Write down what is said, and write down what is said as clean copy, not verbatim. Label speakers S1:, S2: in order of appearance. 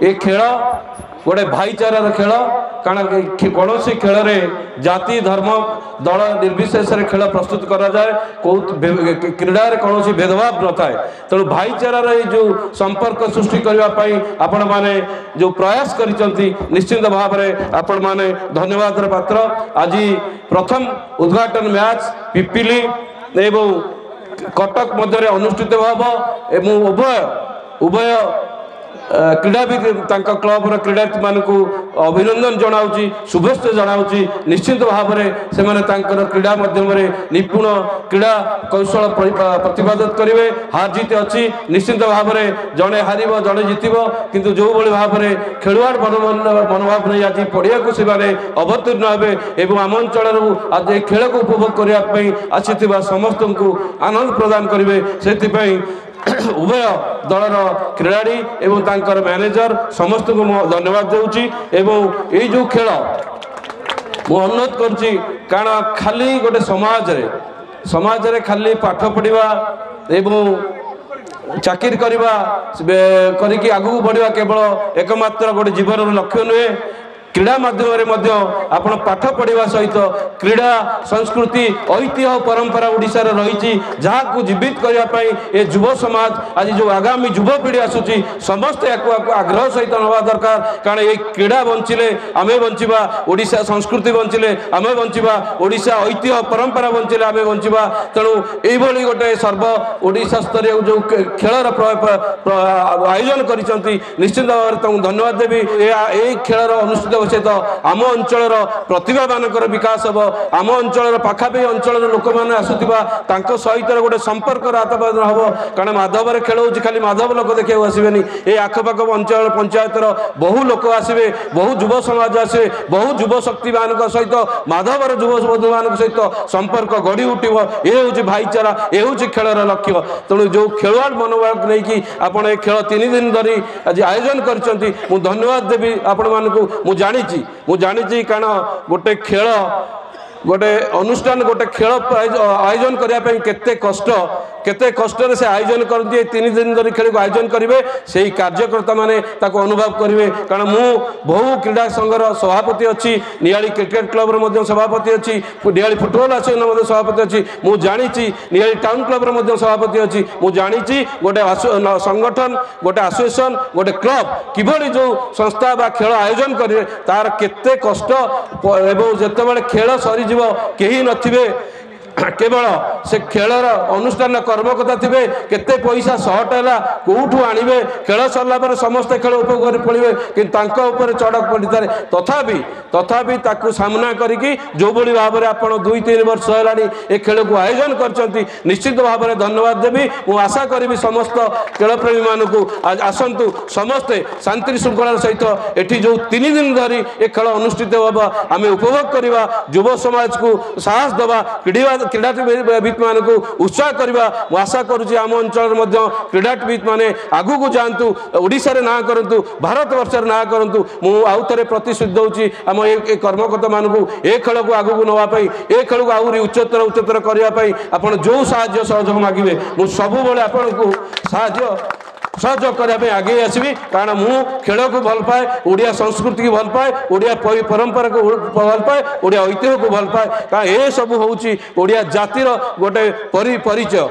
S1: ये खेल गोटे भाईचारार खेल कारण कौन खेल में जाति धर्म दल निर्विशेष खेल प्रस्तुत करा जाए क्रीड़ा कौन भेदभाव न थाए तेणु भाईचारार जो संपर्क सृष्टि करने आपण मैंने जो प्रयास करिसेंती निश्चित भाव में आपण मैंने धन्यवाद पात्र। आज प्रथम उद्घाटन मैच पिपिली एवं कटक मध्य अनुष्ठित भाव एवं उभय क्रीड़ाविद क्लब क्रीड़ाविद मान अभिनंदन जनाऊँगी शुभेच्छा जनाऊँगी निश्चित भाव में से क्रीड़ा मध्यम निपुण क्रीड़ा कौशल प्रतिपादित करेंगे हार जीत अच्छी निश्चित भाव में जड़े हार जड़े जितब किंतु जो भाव में खेलुआड़ मनोभाव नहीं आज पड़िया को से अवतीर्ण हे और आम अंचल आज खेल को उपभोग करने आसी समस्त को आनंद प्रदान करेंगे से उभय दलर क्रीड़ाड़ी एवं तांकर मैनेजर समस्त को धन्यवाद देउची एवं ये जो खेल मु अनुरोध करची कारण खाली गोटे समाज रे खाली पाठ पढ़ा एवं चाकरी करवा करिकी आगू बढ़िया केवल एकमात्र गोटे जीवन लक्ष्य नुहे क्रीड़ा माध्यम आपण पाठ पढ़ा सहित क्रीड़ा संस्कृति ऐतिह्य परंपरा ओडिशा रे रही जहाँ को जीवित करने ये युव समाज आज जो आगामी युवपीढ़ी आसूची समस्त आग्रह सहित नवा दरकार कारण ये क्रीड़ा बंचिले आमे बंचिबा ओडिशा संस्कृति बंचिले आमे बंचिबा ओडिशा ऐतिह्य परंपरा बंचिले आमे बंचिबा तेणु यही गोटे सर्व ओडिशा स्तरीय जो खेलर आयोजन करिसेंती निश्चित भाव में धन्यवाद देवी ये खेलर अनुष्ठित सहित आम अंचल प्रतिभा मानकर विकास हम आम अंचल पाखापी अंचल लोक मैंने आसुवा सहित गोटे संपर्क आत्मदान हम कारण माधव खेल हो खाली माधव लोक देखा आसबेनि ये आखपाख अंचल पंचायतर बहु लोक आसवे बहु युव समाज आसवे बहु युव शक्ति मान सहित माधवर युव बंधु मान सहित संपर्क गढ़ी उठिव ये हूँ भाईचारा ये हूँ खेलर लक्ष्य तेणु जो खेलुआड़ मनोभाव नहीं कि आप खेल 3 दिन धरी आज आयोजन करछंती मु धन्यवाद देवी आपण मानकु मु जानी कारण गोटे खेल गोटे अनुष्ठान गोटे खेल आयोजन करने केते कष्ट से आयोजन करते 3 दिन धरी खेल को आयोजन करेंगे से ही कार्यकर्ता माने ताको अनुभव करेंगे कारण मु बहु क्रीड़ा संघर सभापति अच्छी नियाली क्रिकेट क्लब रो सभापति अच्छी नियाली फुटबॉल एसोसिएशन सभापति अच्छी मु जानी नियाली टाउन क्लब रो सभापति अच्छी मु जानी गोटे संगठन गोटे एसोसिएशन गोटे क्लब किभली जो संस्था बा खेल आयोजन करे तार केते कष्ट एवं जेतेबेले खेल सरीज कहीं नथिबे केवल से खेलर अनुष्ठान कर्मकर्ता थे केते पैसा सर्ट है कौटू आणवे खेल सरला पर समस्ते खेल उपभोग पड़े कि चढ़क पड़ी था तथापि ताकू सामना करी जो भाव में आप 2-3 वर्ष है खेल को आयोजन कर निश्चित भाव में धन्यवाद देवी मु आशा करी समस्त खेलप्रेमी मानू आज आसतु समस्ते शांति श्रृंखला सहित एठी जो 3 दिन धरी ये खेल अनुष्ठित हम आम उपभोग करवा युव समाज को साहस देवा क्रीड़ाविद मान को उत्साह करवा आशा करुँच आम अंचल क्रीड़ाविद मैंने आगू को जातु ओडिशा रे ना करंतु भारत वर्ष ना करंतु मु आउ थे प्रतिश्रुति दूसरी आम ये कर्मकर्ता मान को ए खेल को आगू नापी ए खेल को आहरी उच्चतर करने आप जो साहाय्य सहयोग मागे मु सब आपन को सहयोग करने आगे आसबि कारण मु खेल को भल पाए ओडिया संस्कृति को भल पाए ओडिया परंपरा को भल पाए ओडिया ऐतिह्य को भल पाए कारण ये सब हूँ ओडिया जातिर गोटे परिचय।